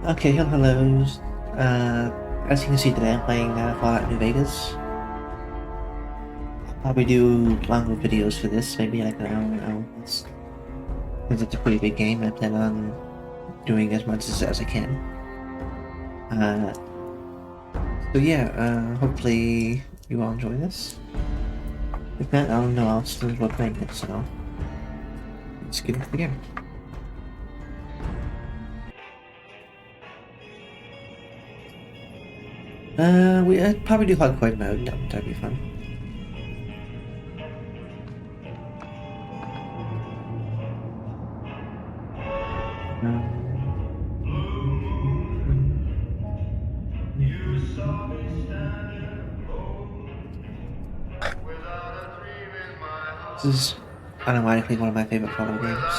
Okay, hello. As you can see today, I'm playing Fallout New Vegas. I'll probably do longer videos for this, maybe like an hour. Because it's a pretty big game. I plan on doing as much as I can. Uh, so yeah, hopefully you all enjoy this. If not, I don't know, I'll still enjoy playing it, so let's get into the game. I'd probably do hardcore mode. That'd be fun. This is unironically one of my favorite Fallout games.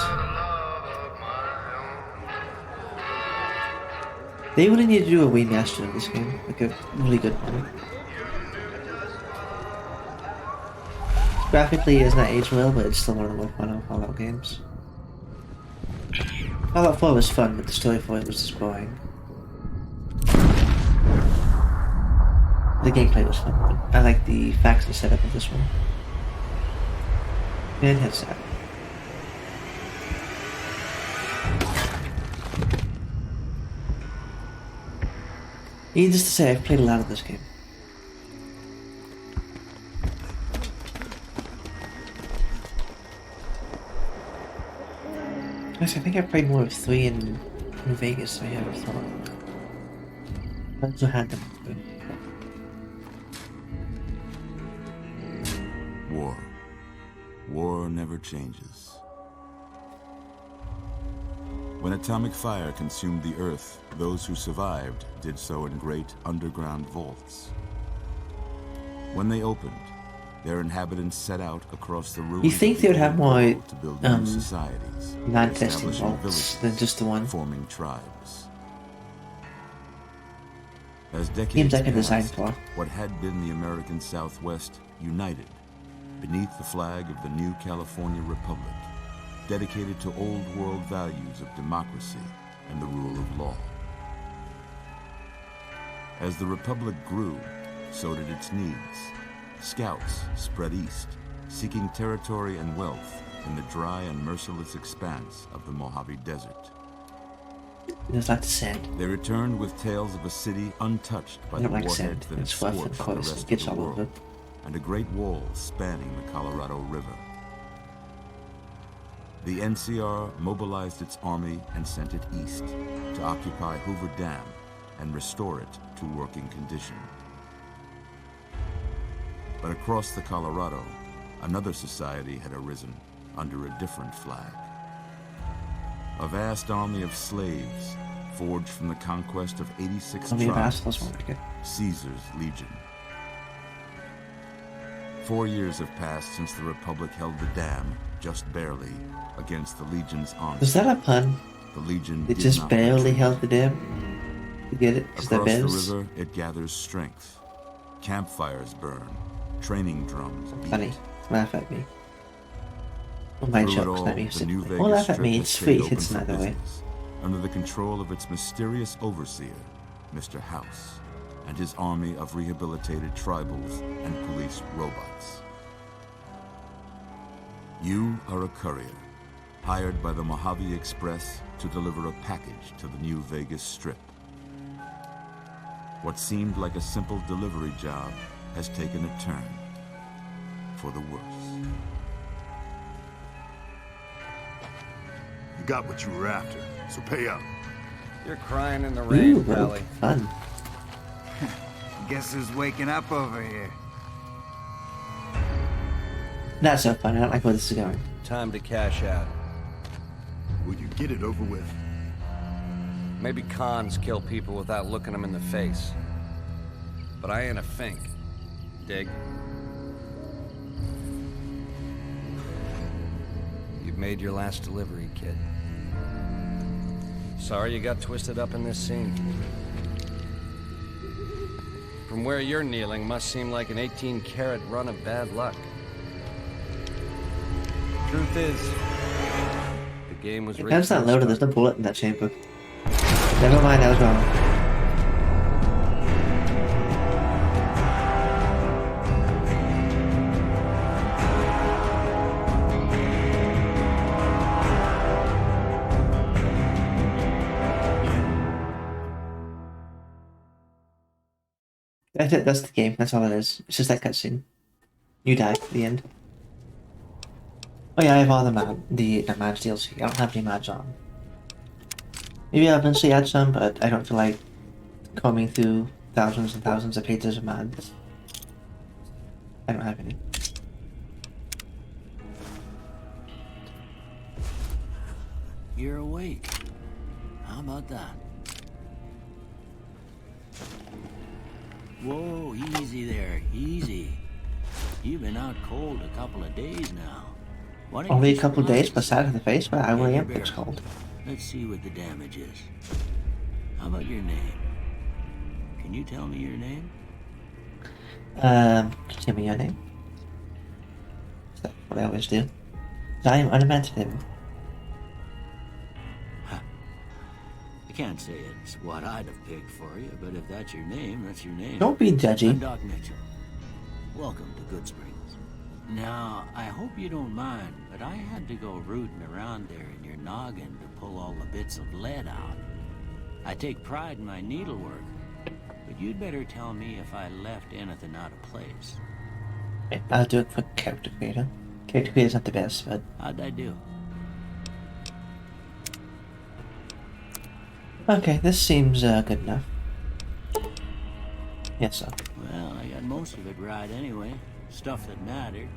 They really need to do a remaster of this game, like a really good one. Graphically, it's not aged well, but it's still one of the most fun Fallout games. Fallout 4 was fun, but the story for it was just boring. The gameplay was fun, but I like the facts and setup of this one. And heads up. Needless to say, I've played a lot of this game. Actually, I think I played more of 3 in New Vegas than I ever thought. I also had them. War. War never changes. When atomic fire consumed the Earth, those who survived did so in great underground vaults. When they opened, their inhabitants set out across the ruins. You think they would have more to build new societies, non-testing establishing vaults villages, than just the one? forming tribes. As decades Seems like a design passed, flaw. what had been the American Southwest united beneath the flag of the new California Republic, dedicated to old world values of democracy and the rule of law. As the Republic grew, so did its needs. Scouts spread east, seeking territory and wealth in the dry and merciless expanse of the Mojave Desert. There's lots of sand. They returned with tales of a city untouched by I the don't like warheads sand. that had It's fluff and scorched the close. rest It of gets the all world, over. and a great wall spanning the Colorado River. The NCR mobilized its army and sent it east to occupy Hoover Dam and restore it to working condition. But across the Colorado, another society had arisen under a different flag. A vast army of slaves forged from the conquest of 86 tribes, Caesar's Legion. 4 years have passed since the Republic held the dam, just barely, against the Legion's onslaught. Was that a pun? The Legion It did just not barely retreat. held the dam? You get it? Because they're Across the bears? river, it gathers strength. Campfires burn, training drums beat. Funny. Laugh at me. Well, my Through it jokes, all, not the music. New Well, Vegas laugh at Strip me, has it's stayed sweet, open it's for another way. business, under the control of its mysterious overseer, Mr. House, and his army of rehabilitated tribals and police robots. You are a courier, hired by the Mojave Express to deliver a package to the New Vegas Strip. What seemed like a simple delivery job has taken a turn for the worse. You got what you were after, so pay up. You're crying in the rain, Ooh, Pally. fun. Guess who's waking up over here? Not so fun, I don't like where this is going. Time to cash out. Will you get it over with? Maybe cons kill people without looking them in the face. But I ain't a fink. Dig? You've made your last delivery, kid. Sorry you got twisted up in this scene. From where you're kneeling must seem like an 18-carat run of bad luck. Truth is, the game was rigged. That's not loaded, there's no bullet in that chamber. That Never mind, I was wrong. That's it, that's the game, that's all it is. It's just that cutscene. You die at the end. Oh yeah, I have all the Mads DLC. I don't have any Mads on. Maybe I'll eventually add some, but I don't feel like combing through thousands and thousands of pages of Mads. I don't have any. You're awake. How about that? Whoa, easy there, easy. You've been out cold a couple of days now. Why don't Only you a couple relax? days, but sad to the face, but I really Yeah, am you're it's cold. Let's see what the damage is. How about your name? Can you tell me your name? Can you tell me your name? That's what I always do. I am unimaginative. I can't say it's what I'd have picked for you, but if that's your name, that's your name. Don't be I'm judgy. Doc Mitchell. Welcome to Good Springs. Now, I hope you don't mind, but I had to go rooting around there in your noggin to pull all the bits of lead out. I take pride in my needlework, but you'd better tell me if I left anything out of place. I'll do a quick character creator. Character creator's not the best, but... How'd I do? Okay, this seems good enough. Yes, sir. Well, I got most of it right anyway. Stuff that mattered.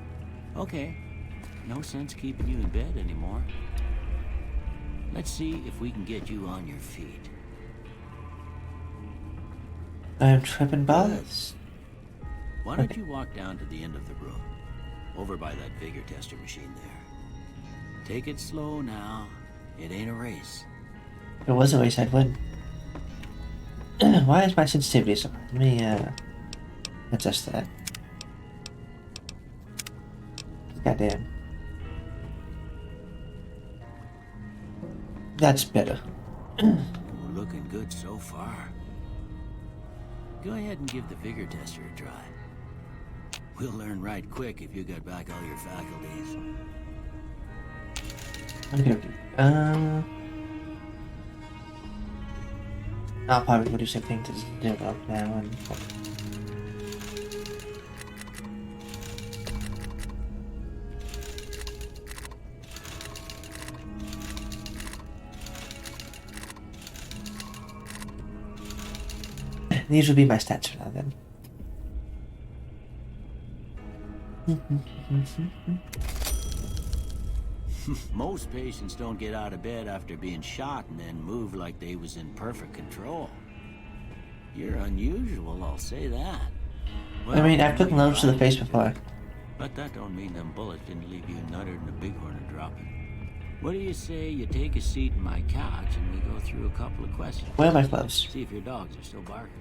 Okay. No sense keeping you in bed anymore. Let's see if we can get you on your feet. I'm tripping balls. Why don't you walk down to the end of the room? Over by that vigor tester machine there. Take it slow now. It ain't a race. If it was a race, I'd win. Why is my sensitivity so high? Let me, adjust that. Goddamn. That's better. We're looking good so far. Go ahead and give the vigor tester a try. We'll learn right quick if you got back all your faculties. Okay. I'll probably do something to do it up now and... These will be my stats for now then. Most patients don't get out of bed after being shot and then move like they was in perfect control. You're unusual, I'll say that. I mean, I've took loads to the face before. But that don't mean them bullets didn't leave you nuttered and a bighorn a dropping. What do you say you take a seat in my couch and we go through a couple of questions? Where are my gloves? See if your dogs are still barking.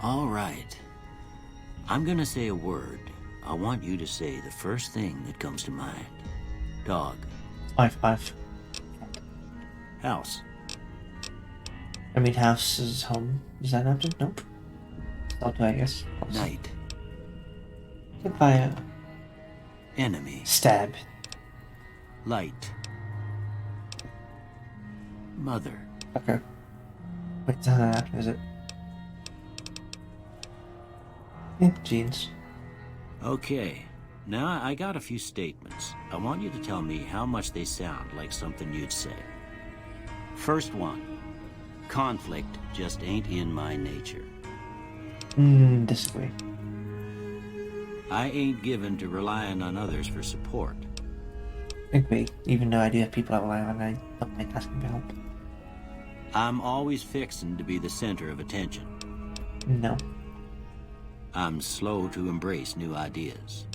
All right. I'm gonna say a word. I want you to say the first thing that comes to mind. Dog. 5-5. House. I mean, house is home. Is that an option? Nope. Not I guess. Night. Fire. Enemy. Stab. Light. Mother. Okay. Wait, it's not an option, is it? Yeah, jeans. Okay. Now I got a few statements. I want you to tell me how much they sound like something you'd say. First one. Conflict just ain't in my nature. Disagree. I ain't given to relying on others for support. Agree. Even though I do have people I rely on, I don't like asking for help. I'm always fixing to be the center of attention. No. I'm slow to embrace new ideas.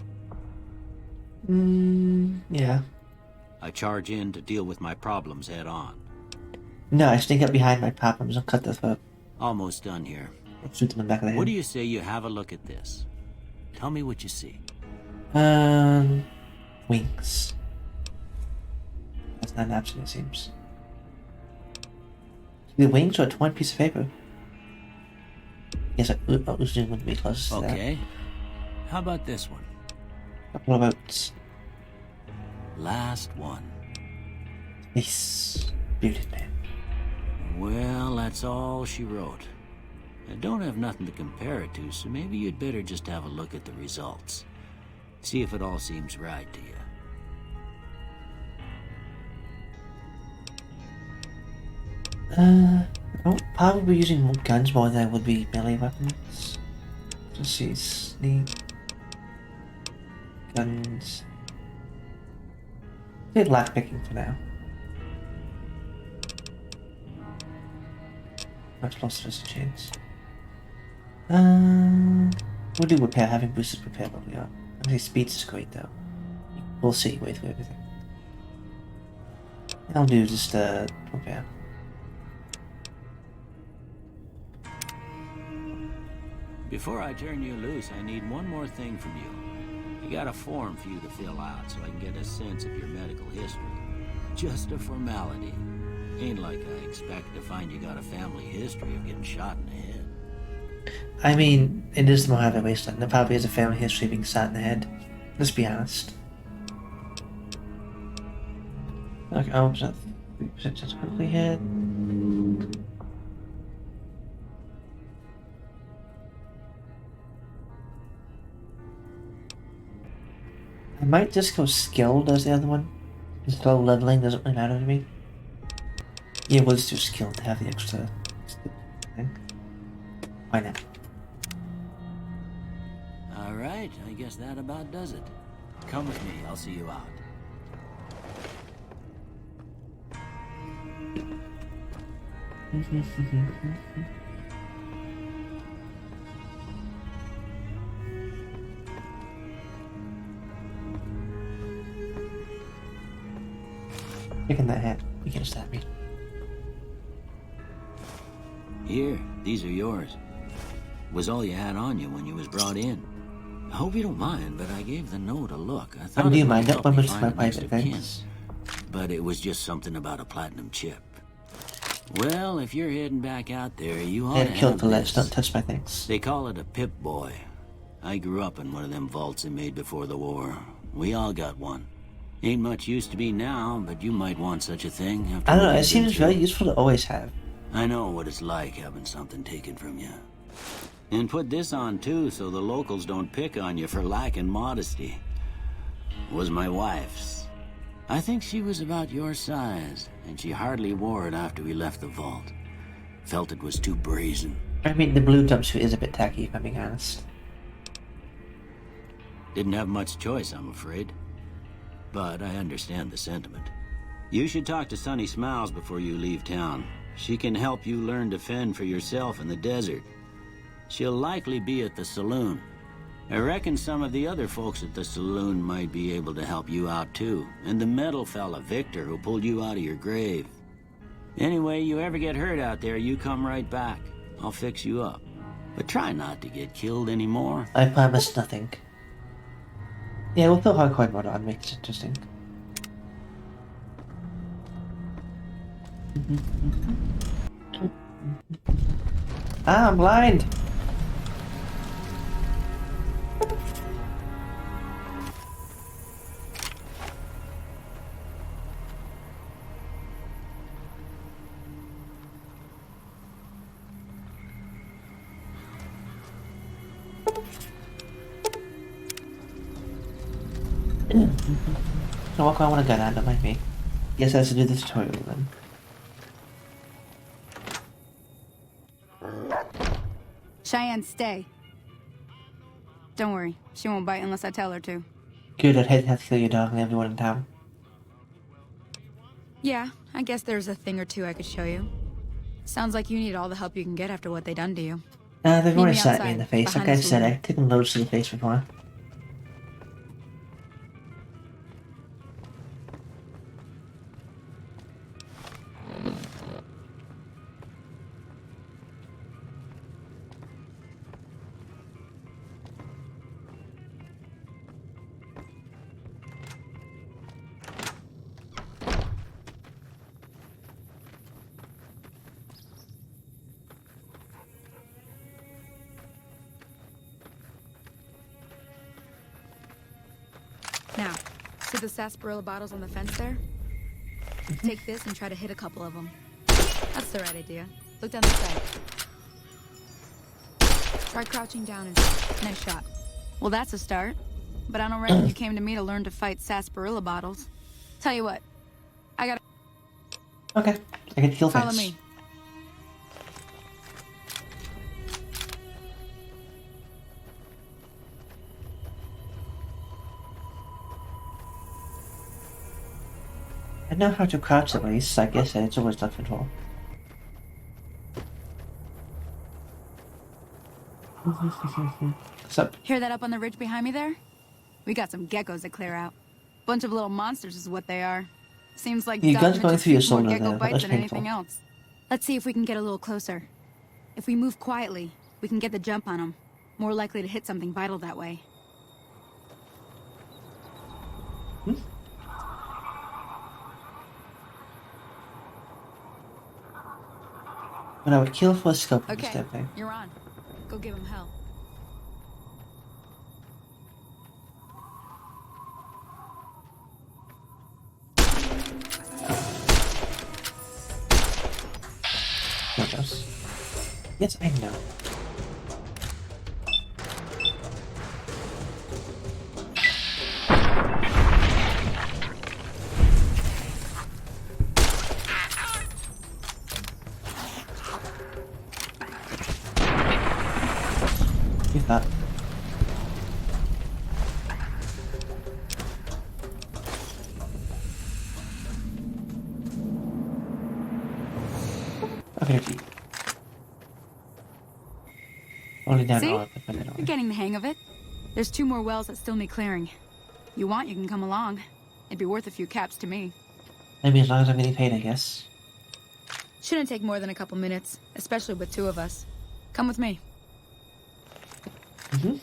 Yeah. I charge in to deal with my problems head on. No, I sneak up behind my problems and cut their throat. Almost done here. Shoot them in the back of the head. What do you say you have a look at this? Tell me what you see. Yeah. wings. That's not an option, it seems. The wings or one piece of paper? Yes, Uzun would be close to that. Okay. How about this one? Couple of votes. Last one. Yes. Bearded man. Well, that's all she wrote. I don't have nothing to compare it to, so maybe you'd better just have a look at the results. See if it all seems right to you. I'll probably be using guns more than I would be melee weapons. Let's see, sneak. Guns. Did lockpicking for now. Much closer to chance. We'll do repair, having boosted repair where we are. I mean, speed is great though. We'll see way through everything. I'll do just repair. Before I turn you loose, I need one more thing from you. I got a form for you to fill out so I can get a sense of your medical history. Just a formality. Ain't like I expect to find you got a family history of getting shot in the head. I mean, it is the Mojave Wasteland. There probably is a family history of being shot in the head. Let's be honest. Okay, oh, was that 3% just quickly hit? I might just go skilled as the other one. Just low leveling doesn't really matter to me. Yeah, we'll just do skilled to have the extra thing. Why not? Alright, I guess that about does it. Come with me, I'll see you out. Picking that hat, you can stab me. Here, these are yours. Was all you had on you when you was brought in. I hope you don't mind, but I gave the note a look. I thought Do you it might mind? That help one me was find my a next private of kin. things. But it was just something about a platinum chip. Well, if you're heading back out there, you ought to And killed have the ledge, this. don't touch my things. They call it a Pip-Boy. I grew up in one of them vaults they made before the war. We all got one. Ain't much use to be now, but you might want such a thing after I don't know, what it you've seems been through. very useful to always have. I know what it's like having something taken from you. And put this on too, so the locals don't pick on you for lacking modesty. Was my wife's. I think she was about your size, and she hardly wore it after we left the vault. Felt it was too brazen. I mean, the blue jumpsuit is a bit tacky, if I'm being honest. Didn't have much choice, I'm afraid. But I understand the sentiment. You should talk to Sunny Smiles before you leave town. She can help you learn to fend for yourself in the desert. She'll likely be at the saloon. I reckon some of the other folks at the saloon might be able to help you out too. And the metal fella, Victor, who pulled you out of your grave. Anyway, you ever get hurt out there, you come right back. I'll fix you up. But try not to get killed anymore. I promise nothing. Yeah, we'll put hardcore mode on, make it interesting. Ah, I'm blind! So what I want to get at, that might be. Yes, I have to do the tutorial then. Cheyenne, stay. Don't worry, she won't bite unless I tell her to. Good, I'd hate to have to kill your dog and everyone in town. Yeah, I guess there's a thing or two I could show you. Sounds like you need all the help you can get after what they done to you. They've Meet already me shot me in outside, the face. Like behind I the said, saloon. I've taken loads to the face before. Now, see the sarsaparilla bottles on the fence there? Take this and try to hit a couple of them. That's the right idea. Look down the sight. Try crouching down and nice shot. Well, that's a start. But I don't reckon you came to me to learn to fight sarsaparilla bottles. Tell you what, I gotta... Okay, I get to kill Follow things. me. I know how to crouch at least, I guess it's always done for. What's up? Hear that up on the ridge behind me there? We got some geckos to clear out. Bunch of little monsters is what they are. Seems like You guys Dodge going through your more soul now gecko there, bites that's than painful. anything else. Let's see if we can get a little closer. If we move quietly, we can get the jump on them. More likely to hit something vital that way. But I would kill for a scope Okay, instead, thing. you're on. Go give him hell. There it goes. Yes, I know. Get that. Okay, okay. Only down See? all but You're anyway. getting the hang of it. There's 2 more wells that still need clearing. You want, you can come along. It'd be worth a few caps to me. Maybe as long as I'm getting paid, I guess. Shouldn't take more than a couple minutes, especially with 2 of us. Come with me. Mm-hmm.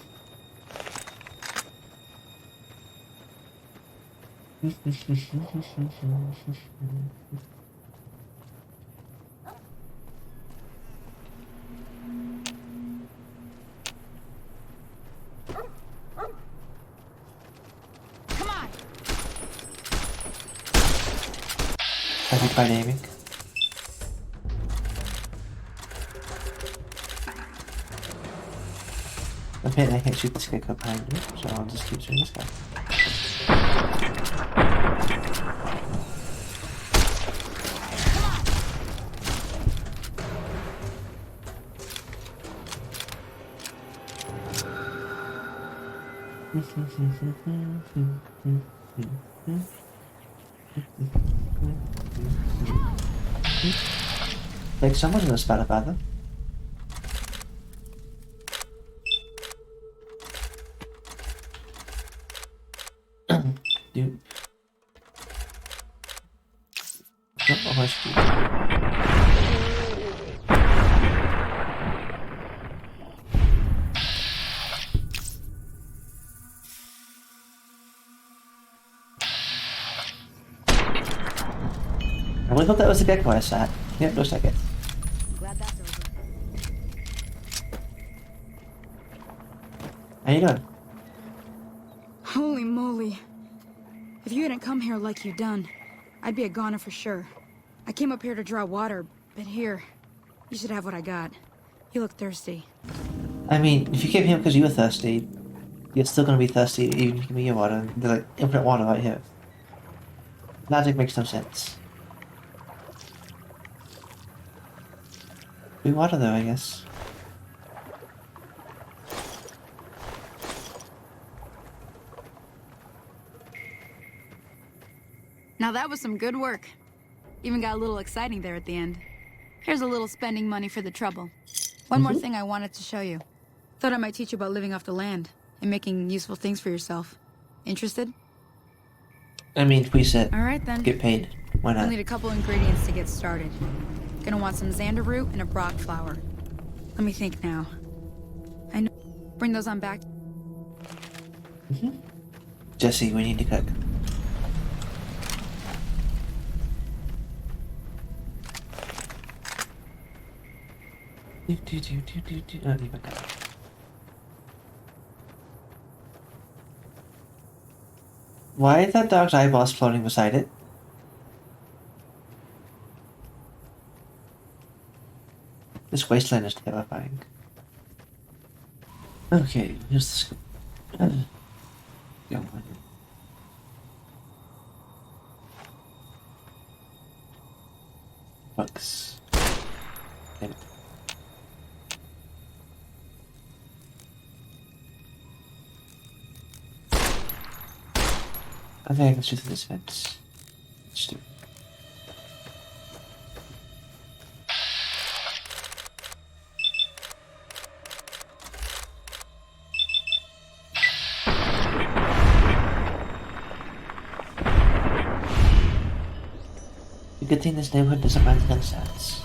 Come on! Have you tried aiming? Apparently I can't shoot this guy behind me, so I'll just keep shooting this guy. Like someone's gonna spell about them. Dude. Oh, I should I really hope that was the gecko I sat. Yep, looks like it. Glad that's over. How you doing? Holy moly. If you hadn't come here like you done, I'd be a goner for sure. I came up here to draw water, but here, you should have what I got. You look thirsty. I mean, if you came here because you were thirsty, you're still gonna be thirsty even if you give me your water. There's like infinite water right here. Logic makes no sense. Free water though, I guess. Now that was some good work. Even got a little exciting there at the end. Here's a little spending money for the trouble. One more thing I wanted to show you. Thought I might teach you about living off the land and making useful things for yourself. Interested? I mean, if we sit, All right then. get paid. Why We'll not? need a couple ingredients to get started. Gonna want some xander root and a brock flower. Let me think now. I know. Bring those on back. Jesse, we need to cook. Oh, leave it there. Why is that dog's eyeballs floating beside it? This wasteland is terrifying. Okay, here's the scoop. Go on. Bugs. Damn it. I think I can shoot through this fence. Let's do it. Good thing this neighborhood doesn't mind gunshots.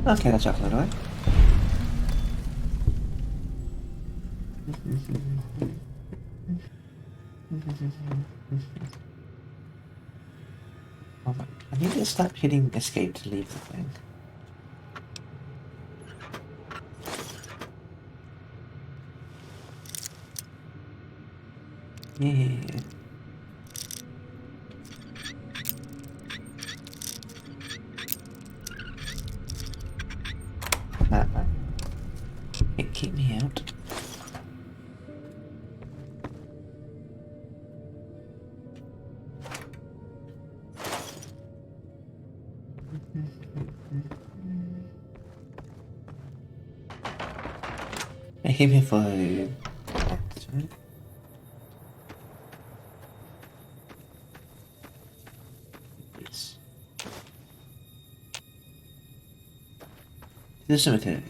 Okay, that's out of the way. Oh my, I need to stop hitting escape to leave the thing. Yeah. It keep me out. I came here for Yes. The cemetery.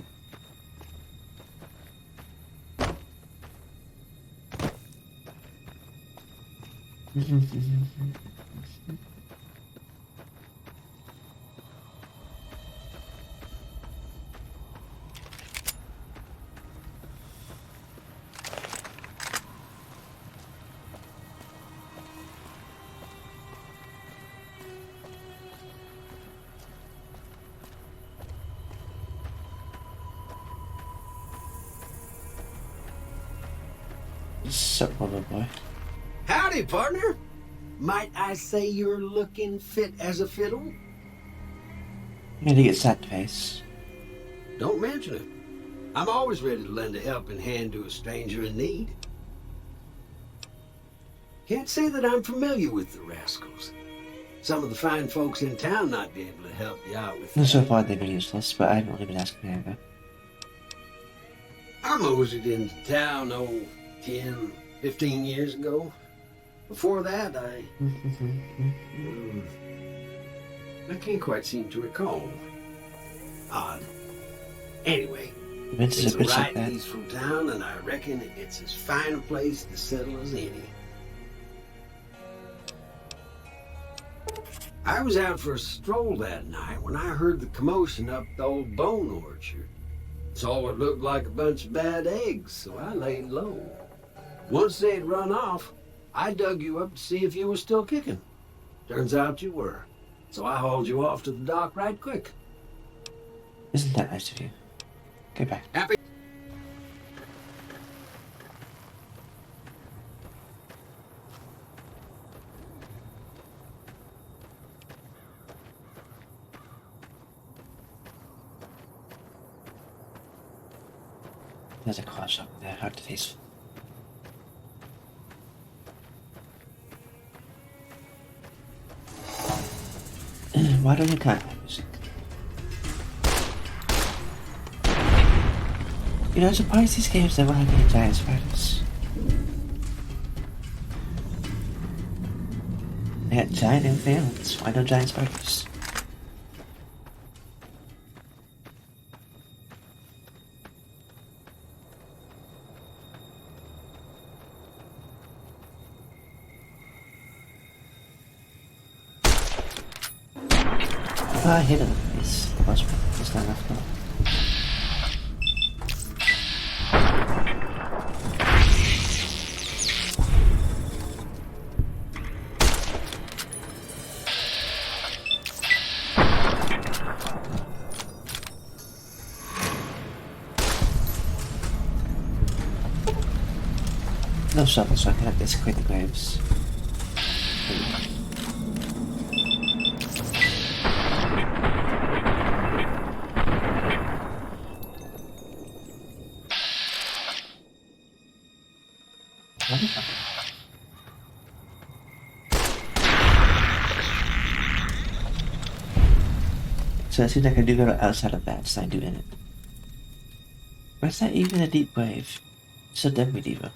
Sup, little boy? Howdy, partner. Might I say you're looking fit as a fiddle? I'm gonna get sad face. Don't mention it. I'm always ready to lend a helping hand to a stranger in need. Can't say that I'm familiar with the rascals. Some of the fine folks in town might be able to help you out with that. So far they've been useless, but I haven't really been asking either. I moseyed into town, 10, 15 years ago. Before that, I can't quite seem to recall. Odd. Anyway, it's a right peaceful town, and I reckon it's as fine a place to settle as any. I was out for a stroll that night when I heard the commotion up the old bone orchard. Saw what looked like a bunch of bad eggs, so I laid low. Once they'd run off, I dug you up to see if you were still kicking. Turns out you were. So I hauled you off to the dock right quick. Isn't that nice of you? Go back. Happy? There's a car shop there, hard to face. Why don't you cut my music? You know, I'm surprised these games never have any giant spiders. They got giant infants. Why no giant spiders? I hit him. It's not enough though. No shovel, so I cannot desecrate the graves. So it seems like I do go outside of that, so I do in it. Or is that even a deep grave? It's a dead medieval.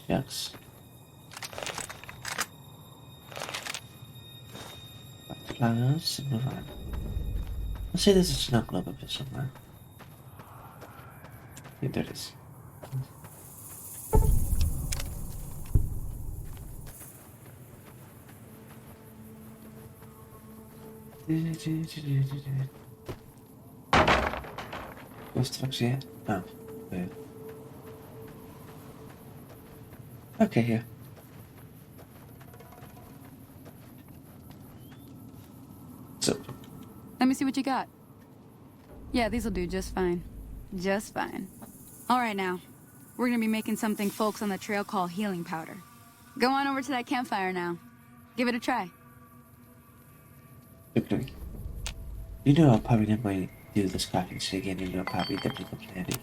Shucks. Flowers and move on. Let's say there's a snow globe up here somewhere. Yeah, there it is. Where's the fuck's here? Oh, there. Okay, here. So. Let me see what you got. Yeah, these'll do just fine. Just fine. All right, now. We're gonna be making something folks on the trail call healing powder. Go on over to that campfire now. Give it a try. Okay. You know I'll probably never do this crafting shit again, you know I'll probably definitely come handy.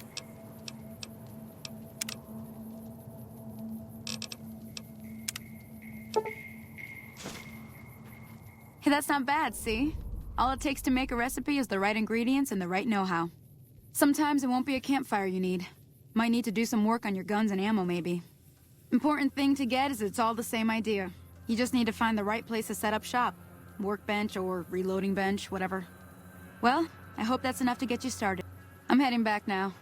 Hey, that's not bad, see? All it takes to make a recipe is the right ingredients and the right know-how. Sometimes it won't be a campfire you need. Might need to do some work on your guns and ammo, maybe. Important thing to get is it's all the same idea. You just need to find the right place to set up shop. Workbench or reloading bench, whatever. Well, I hope that's enough to get you started. I'm heading back now.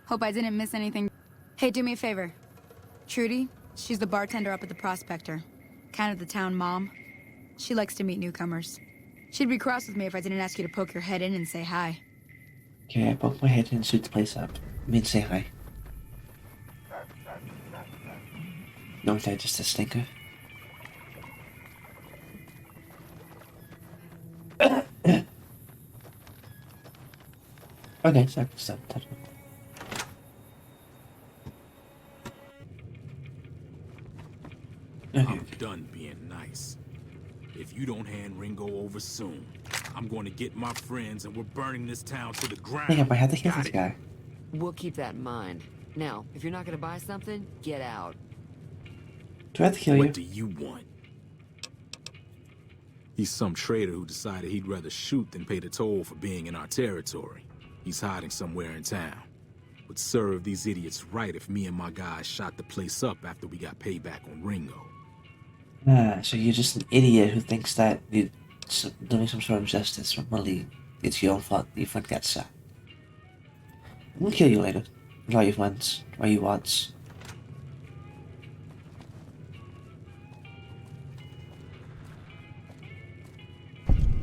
Hope I didn't miss anything. Hey, do me a favor. Trudy, she's the bartender up at the Prospector. Kind of the town mom. She likes to meet newcomers. She'd be cross with me if I didn't ask you to poke your head in and say hi. Okay, I poke my head in and shoot the place up. I mean, say hi. No, is that just a stinker? Okay, so I can stop touching it. Okay. I'm done being nice. If you don't hand Ringo over soon, I'm going to get my friends and we're burning this town to the ground. Dang it, I have to kill Got this it? guy. We'll keep that in mind. Now, if you're not gonna buy something, get out. Do I have to kill you? What do you want? He's some traitor who decided he'd rather shoot than pay the toll for being in our territory. He's hiding somewhere in town. Would serve these idiots right if me and my guys shot the place up after we got payback on Ringo. Ah, so you're just an idiot who thinks that you're doing some sort of justice when really it's your own fault that your friend got shot. We'll kill you later. Draw your friends. Draw your wads.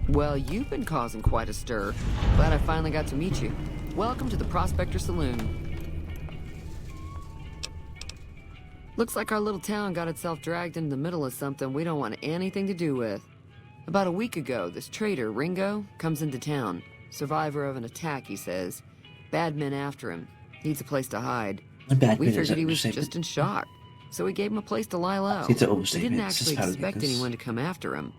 Well, you've been causing quite a stir. Glad I finally got to meet you. Welcome to the Prospector Saloon. Looks like our little town got itself dragged into the middle of something we don't want anything to do with. About a week ago, this traitor, Ringo, comes into town. Survivor of an attack, he says. Bad men after him. Needs a place to hide. We figured he was just in shock. So we gave him a place to lie low. It's an We overstatement. didn't It's just actually how to expect make this. anyone to come after him.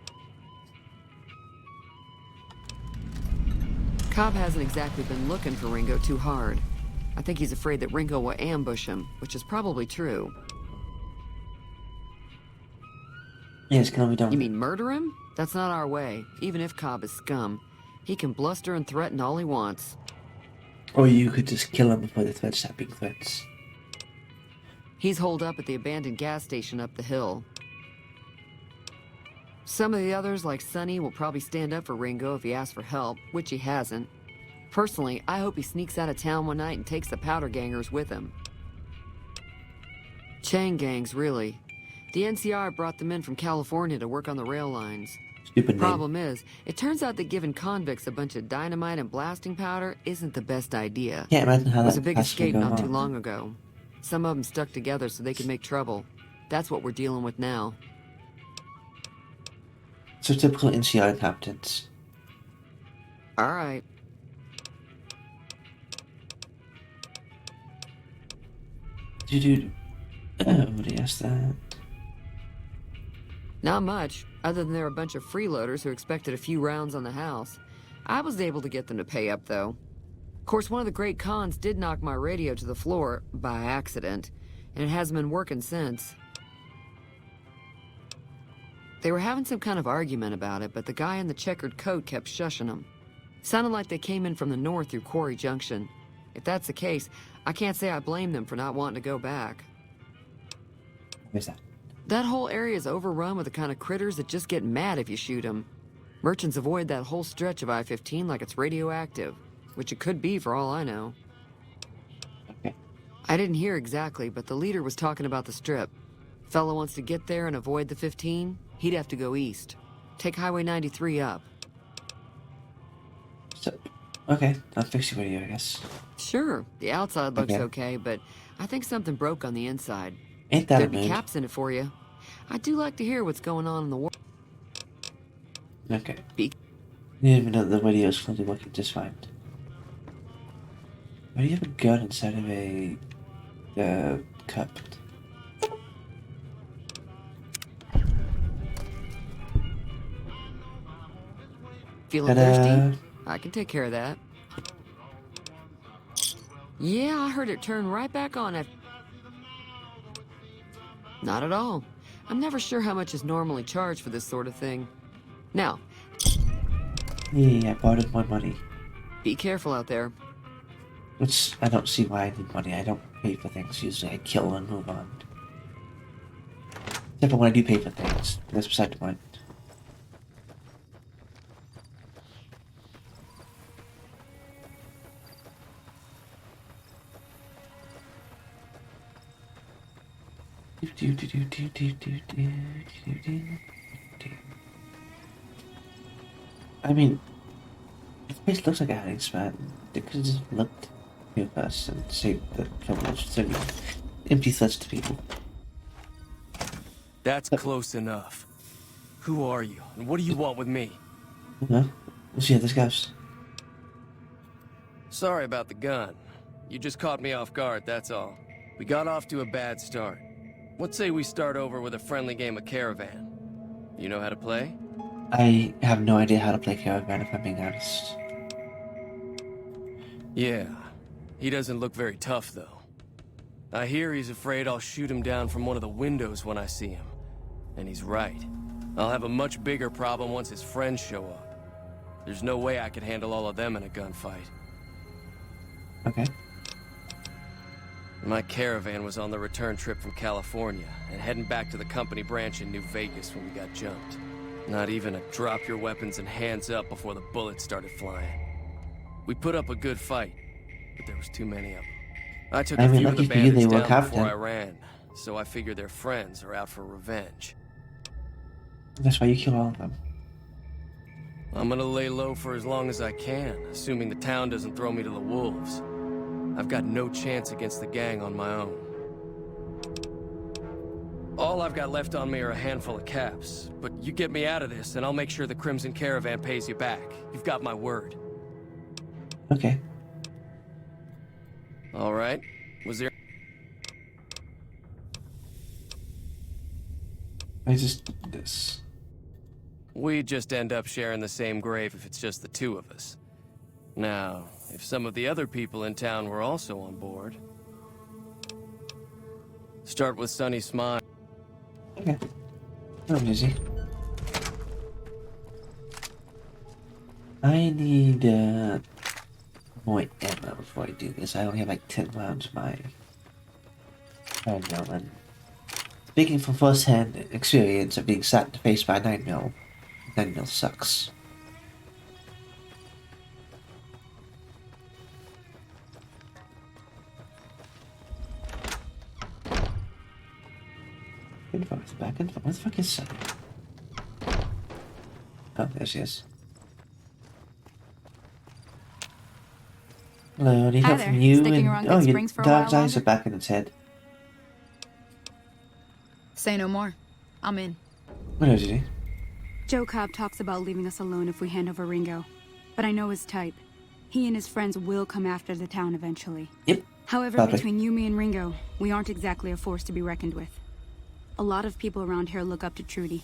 Cobb hasn't exactly been looking for Ringo too hard. I think he's afraid that Ringo will ambush him, which is probably true. Yes, can we done? You mean murder him? That's not our way, even if Cobb is scum. He can bluster and threaten all he wants. Or you could just kill him before the threats stop being threats. He's holed up at the abandoned gas station up the hill. Some of the others, like Sonny, will probably stand up for Ringo if he asks for help, which he hasn't. Personally, I hope he sneaks out of town one night and takes the powder gangers with him. Chain gangs, really. The NCR brought them in from California to work on the rail lines. Stupid name. Problem is, it turns out that giving convicts a bunch of dynamite and blasting powder isn't the best idea. Can't imagine how There was that a big possibly escape go not too wrong. long ago. Some of them stuck together so they could make trouble. That's what we're dealing with now. So typical NCR incompetence. All right. Dude, what do you ask that? Not much, other than they're a bunch of freeloaders who expected a few rounds on the house. I was able to get them to pay up, though. Of course, one of the great cons did knock my radio to the floor, by accident, and it hasn't been working since. They were having some kind of argument about it, but the guy in the checkered coat kept shushing them. Sounded like they came in from the north through Quarry Junction. If that's the case, I can't say I blame them for not wanting to go back. Where's that? That whole area is overrun with the kind of critters that just get mad if you shoot them. Merchants avoid that whole stretch of I-15 like it's radioactive, which it could be for all I know. Okay. I didn't hear exactly, but the leader was talking about the strip. Fella wants to get there and avoid the 15, he'd have to go east. Take Highway 93 up. So, okay, I'll fix your video, I guess. Sure, the outside looks Okay. okay, but I think something broke on the inside. Ain't that a There'd be mood? caps in it for you. I do like to hear what's going on in the world. Okay. Be- You didn't even know the video is clearly working just fine. Why do you have a gun inside of a cup? Feeling Ta-da. thirsty? I can take care of that. Yeah, I heard it turn right back on after... Not at all. I'm never sure how much is normally charged for this sort of thing. Now, Yeah, I borrowed my money. be careful out there. Which, I don't see why I need money. I don't pay for things. Usually I kill and move on. Except for when I do pay for things. That's beside the point. I mean, this place looks like a hiding spot. They could have just looked here first and saved the trouble of sending empty threats to people. That's close enough. Who are you, and what do you want with me? Huh? Let's see how this goes. Sorry about the gun. You just caught me off guard, that's all. We got off to a bad start. What say we start over with a friendly game of Caravan? You know how to play? I have no idea how to play Caravan, if I'm being honest. Yeah. He doesn't look very tough, though. I hear he's afraid I'll shoot him down from one of the windows when I see him. And he's right. I'll have a much bigger problem once his friends show up. There's no way I could handle all of them in a gunfight. Okay. My caravan was on the return trip from California, and heading back to the company branch in New Vegas when we got jumped. Not even a drop your weapons and hands up before the bullets started flying. We put up a good fight, but there was too many of them. I took a few of the lucky for you, they bandits were down captain. before I ran, so I figured their friends are out for revenge. That's why you kill all of them. I'm gonna lay low for as long as I can, assuming the town doesn't throw me to the wolves. I've got no chance against the gang on my own. All I've got left on me are a handful of caps, but you get me out of this and I'll make sure the Crimson Caravan pays you back. You've got my word. Okay. All right. Was there... I just did this. We just end up sharing the same grave if it's just the two of us. Now, if some of the other people in town were also on board... Start with Sunny Smile. Okay. I'm easy. I need more ammo before I do this. I only have like 10 rounds of my handgun. And speaking from first-hand experience of being shot in the face by 9mm, 9mm sucks. Back and forth. Where the fuck is Sunny? Oh, there she is. Hello, I need Hi help there. from you. Sticking And around oh, Good your Springs for a dog's while eyes are longer? back in its head. Say no more. I'm in. What is it? Joe Cobb talks about leaving us alone if we hand over Ringo. But I know his type. He and his friends will come after the town eventually. Yep. However, Probably. between you, me, and Ringo, we aren't exactly a force to be reckoned with. A lot of people around here look up to Trudy.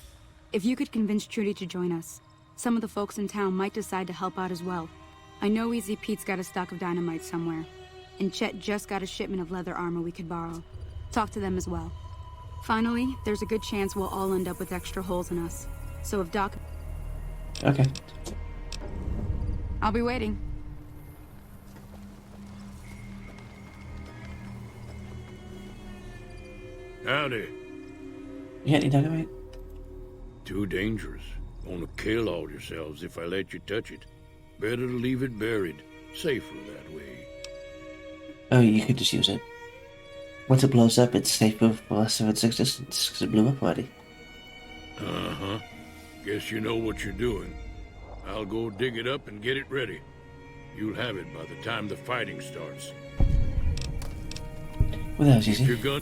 If you could convince Trudy to join us, some of the folks in town might decide to help out as well. I know Easy Pete's got a stock of dynamite somewhere, and Chet just got a shipment of leather armor we could borrow. Talk to them as well. Finally, there's a good chance we'll all end up with extra holes in us. So if Doc... Okay. I'll be waiting. Howdy. You got any dynamite? Too dangerous. Gonna kill all yourselves if I let you touch it. Better to leave it buried. Safer that way. Oh, you could just use it. Once it blows up, it's safe for the rest of its existence, because it blew up already. Uh-huh. Guess you know what you're doing. I'll go dig it up and get it ready. You'll have it by the time the fighting starts. Well, that was easy. Your gun.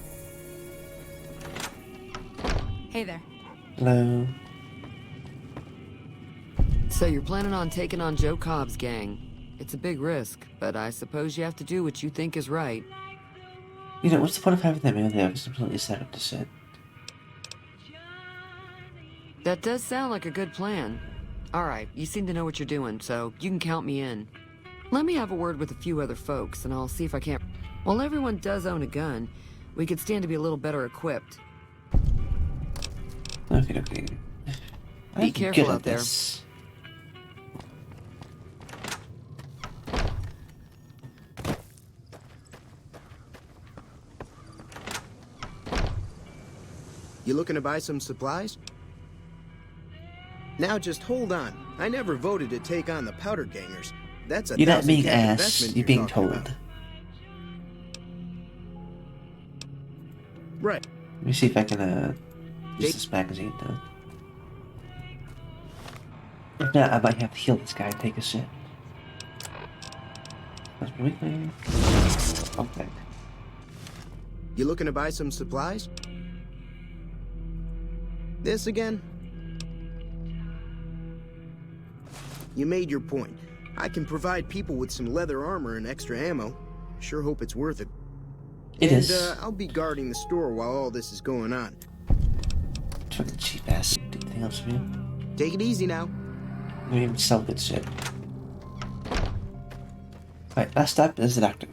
Hey there. Hello. So you're planning on taking on Joe Cobb's gang. It's a big risk, but I suppose you have to do what you think is right. You know, what's the point of having them in there? It's completely set up to sit. That does sound like a good plan. Alright, you seem to know what you're doing, so you can count me in. Let me have a word with a few other folks, and I'll see if I can't... While everyone does own a gun, we could stand to be a little better equipped. Okay. Be careful out there. This. You looking to buy some supplies? Now just hold on. I never voted to take on the powder gangers. That's a You're not being 1,000 cap asked, investment you're being talking told. about. Right. Let me see if I can use this magazine though. If not, I might have to heal this guy and take a shit. That's my weakling. Okay. You looking to buy some supplies? This again? You made your point. I can provide people with some leather armor and extra ammo. Sure hope it's worth it. It is. I'll be guarding the store while all this is going on. Fucking cheap ass. Anything else from you? Take it easy now. We don't even sell good shit. Alright, last step is the doctor.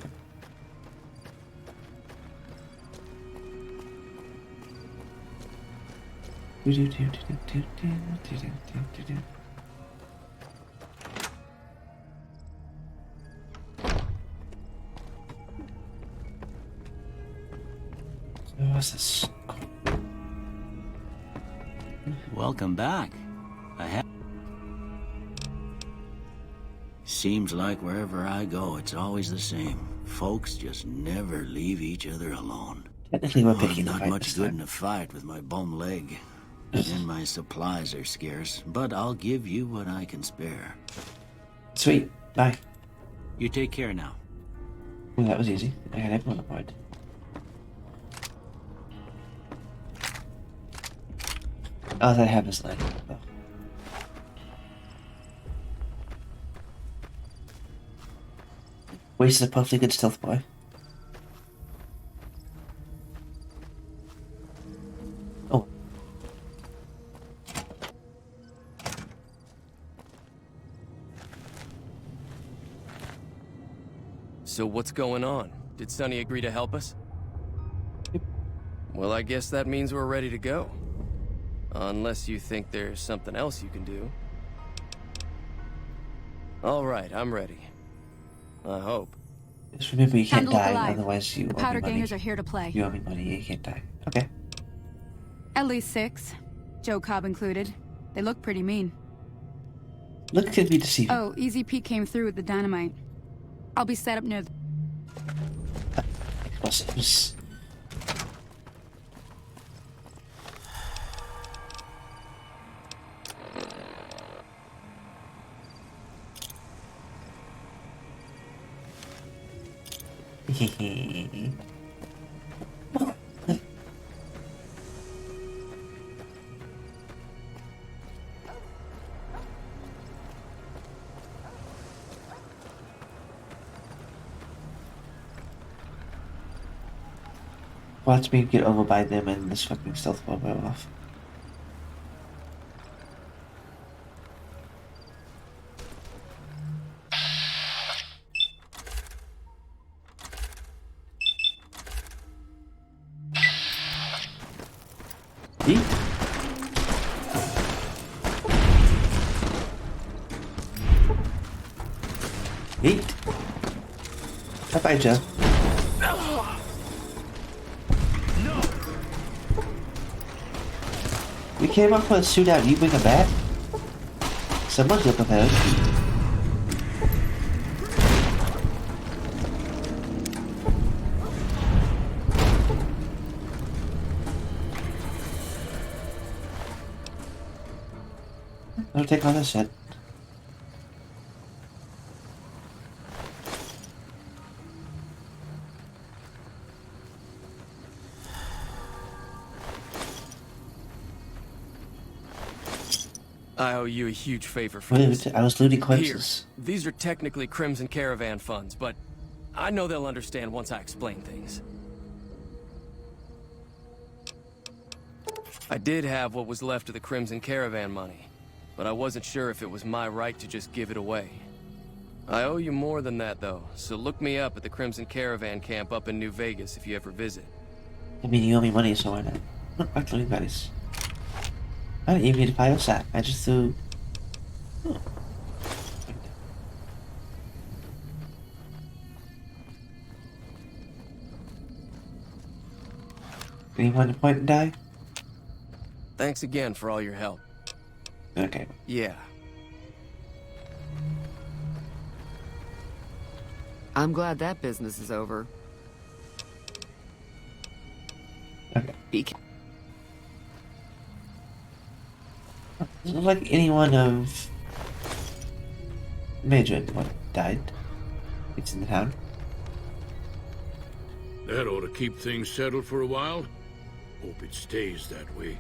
What's this? Welcome back. Seems like wherever I go, it's always the same. Folks just never leave each other alone. Technically, we're picking I'm the not fight much this good time. in a fight with my bum leg. And my supplies are scarce, but I'll give you what I can spare. Sweet. Bye. You take care now. Well, that was easy. I had everyone aboard. All that I have is leg. Oh. Wasted a perfectly good stealth boy. Oh. So what's going on? Did Sonny agree to help us? Well, I guess that means we're ready to go. Unless you think there's something else you can do. All right, I'm ready. I hope. Just remember, you Time can't to look die, alive. otherwise you The owe me powder money. gangers are here to play. You owe me money, you can't die. Okay. At least 6. Joe Cobb included. They look pretty mean. Look could be deceiving. Oh, Easy Pete came through with the dynamite. I'll be set up near the... Explosives. Watch me get over by them and this fucking stealth will go off. Eat. Eat. Bye-bye, Joe. We came up with a suit out, you bring a bat? Someone's ill prepared. I'll take on this set. I owe you a huge favor for this. I was looting corpses. Here, these are technically Crimson Caravan funds, but I know they'll understand once I explain things. I did have what was left of the Crimson Caravan money, but I wasn't sure if it was my right to just give it away. I owe you more than that, though, so look me up at the Crimson Caravan camp up in New Vegas if you ever visit. I mean, you owe me money, so why not? Look, back to looting buddies. I didn't even need to buy a sack. I just threw... Oh. Anyone to point and die? Thanks again for all your help. Okay. Yeah. I'm glad that business is over. Okay. Be Doesn't look like anyone of major anyone died. It's in the town. That ought to keep things settled for a while. Hope it stays that way.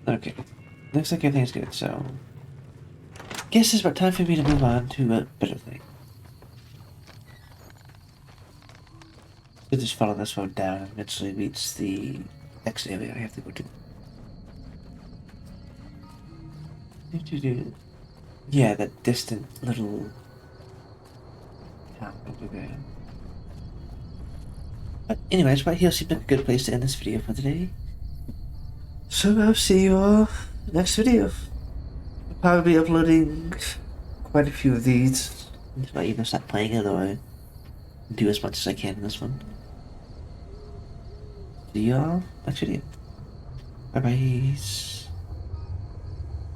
Okay. Looks like everything's good, so... Guess it's about time for me to move on to a better thing. So just follow this road down and eventually reach the next area I have to go to. Yeah, that distant little town over there. But anyways, right here seems like a good place to end this video for today. So I'll see you all next video. I'll probably be uploading quite a few of these. I might even start playing it or do as much as I can in this one. See y'all next video. Bye bye.